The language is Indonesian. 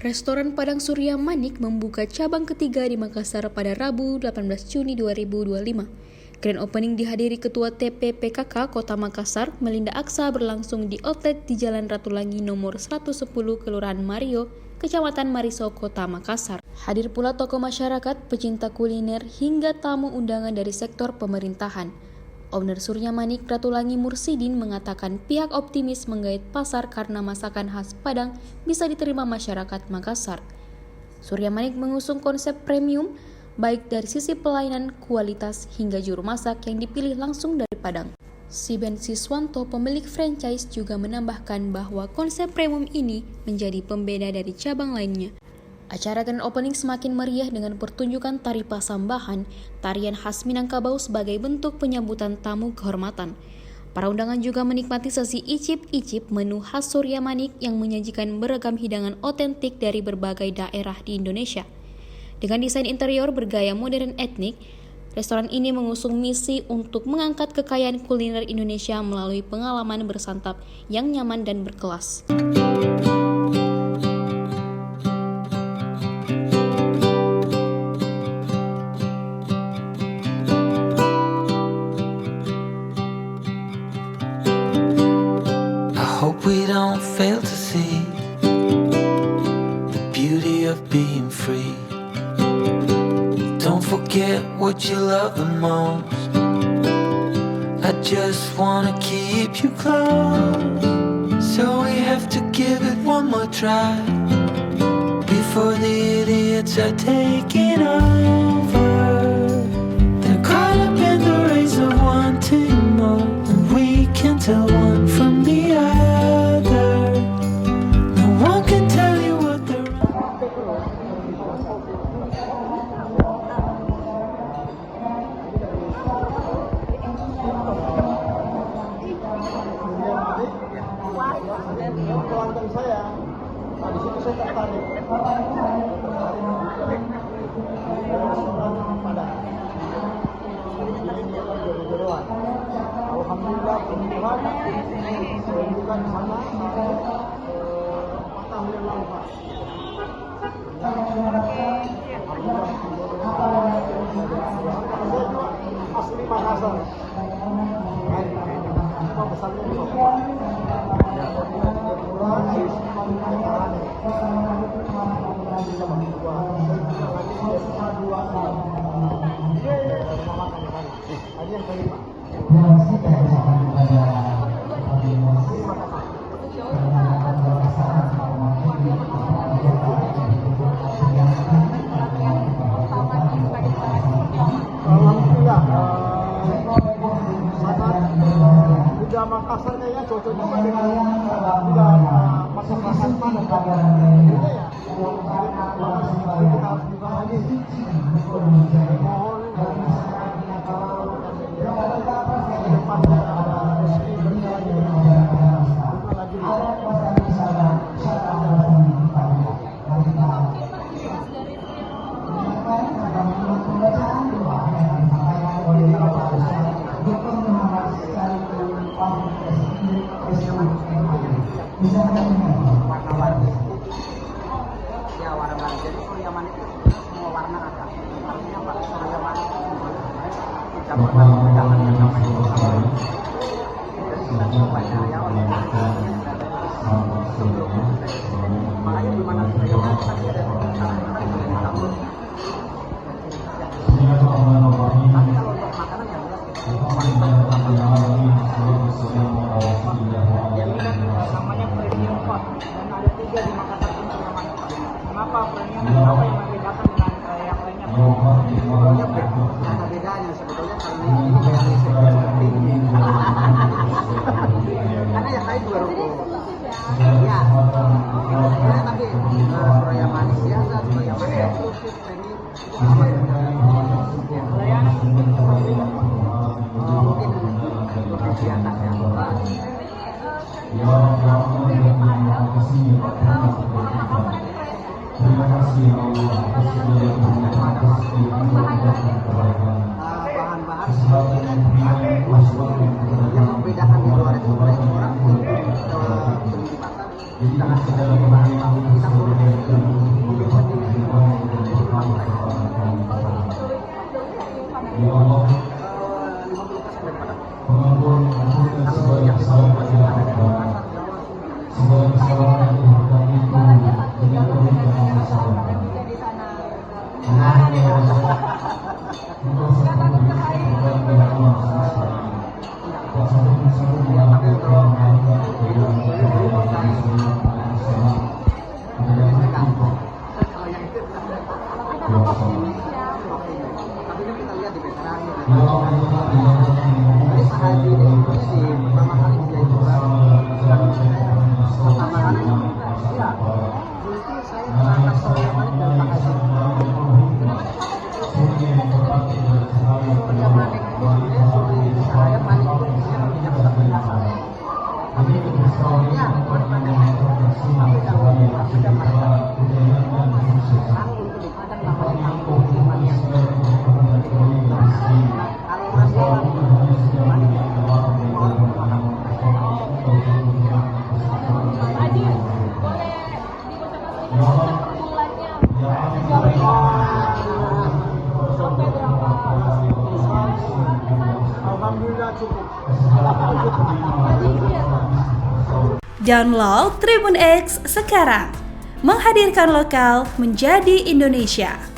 Restoran Padang Surya Manik membuka cabang ketiga di Makassar pada Rabu 18 Juni 2025. Grand opening dihadiri Ketua TPPKK Kota Makassar, Melinda Aksa, berlangsung di outlet di Jalan Ratulangi nomor 110 Kelurahan Mario, Kecamatan Mariso, Kota Makassar. Hadir pula tokoh masyarakat, pecinta kuliner, hingga tamu undangan dari sektor pemerintahan. Owner Surya Manik Ratulangi Mursidin mengatakan pihak optimis menggait pasar karena masakan khas Padang bisa diterima masyarakat Makassar. Surya Manik mengusung konsep premium, baik dari sisi pelayanan, kualitas, hingga juru masak yang dipilih langsung dari Padang. Siben Siswanto, pemilik franchise, juga menambahkan bahwa konsep premium ini menjadi pembeda dari cabang lainnya. Acara Grand Opening semakin meriah dengan pertunjukan tari pasambahan, tarian khas Minangkabau sebagai bentuk penyambutan tamu kehormatan. Para undangan juga menikmati sesi icip-icip menu khas Surya Manik yang menyajikan beragam hidangan otentik dari berbagai daerah di Indonesia. Dengan desain interior bergaya modern etnik, restoran ini mengusung misi untuk mengangkat kekayaan kuliner Indonesia melalui pengalaman bersantap yang nyaman dan berkelas. Hope we don't fail to see the beauty of being free. Don't forget what you love the most. I just wanna keep you close, so we have to give it one more try before the idiots are taking over. They're caught up in the race of wanting more, and we can tell one from the other. Pelanggan saya, nah di situ saya tertarik. Restoran Padang. Ini jodoh-jodohan. Alhamdulillah, puji Tuhan, saya buka di sana 4 tahun yang lalu, Pak. Saya juga asli Makassar. Cuma besarnya di Papua. Alhamdulillah, sangat Makassar kayaknya cocok juga dengan masyarakat Padang. Beda ya. Kita harus buka lagi. Mohon depannya ada resmi berjalan warna-warni. Ya, warna-warni. Jadi Surya Manik itu semua warna ada. Artinya Pak, Surya Manik campuran undangan yang namanya Surya. Jadi kita semuanya ya sebelumnya. Makanya di mana Surya Manik tadi ada tamu. Tapi kalau untuk makanan yang namanya premium pot, dan ada 3 di Makassar Surya Manik. Kenapa premium? Apa yang membedakan dengan yang lainnya? Sebetulnya ada bedanya sebetulnya karena ini bayar listrik seperti ini. Karena yang lain 2 ruko. Ya, tapi Surya Manik biasa, Surya Manik eksklusif, premium. Pelayanan mungkin lebih di atas ya. Terima kasih Allah. Bahan-bahan yang membedakan di luar itu orang beli di pasar. Kita kasih bahan-bahan kita turun dari mobil sendiri jadi memang mulai 50% daripada kalau yang kita masih ada di Makassar, Jawa, tapi kan kita lihat di veteran jadi Sahaji ini sebetulnya di pertama kali menjadi pertama kali ya dulu itu saya berangkat sore balik dari Makassar dia panik itu saya panik itu dia punya kesempatan tapi ya baru panik tapi sudah pada aku itu di Padang namanya kampung Simania kalau orang Jawa panik Alhamdulillah cukup. Download Tribun X sekarang, menghadirkan lokal menjadi Indonesia.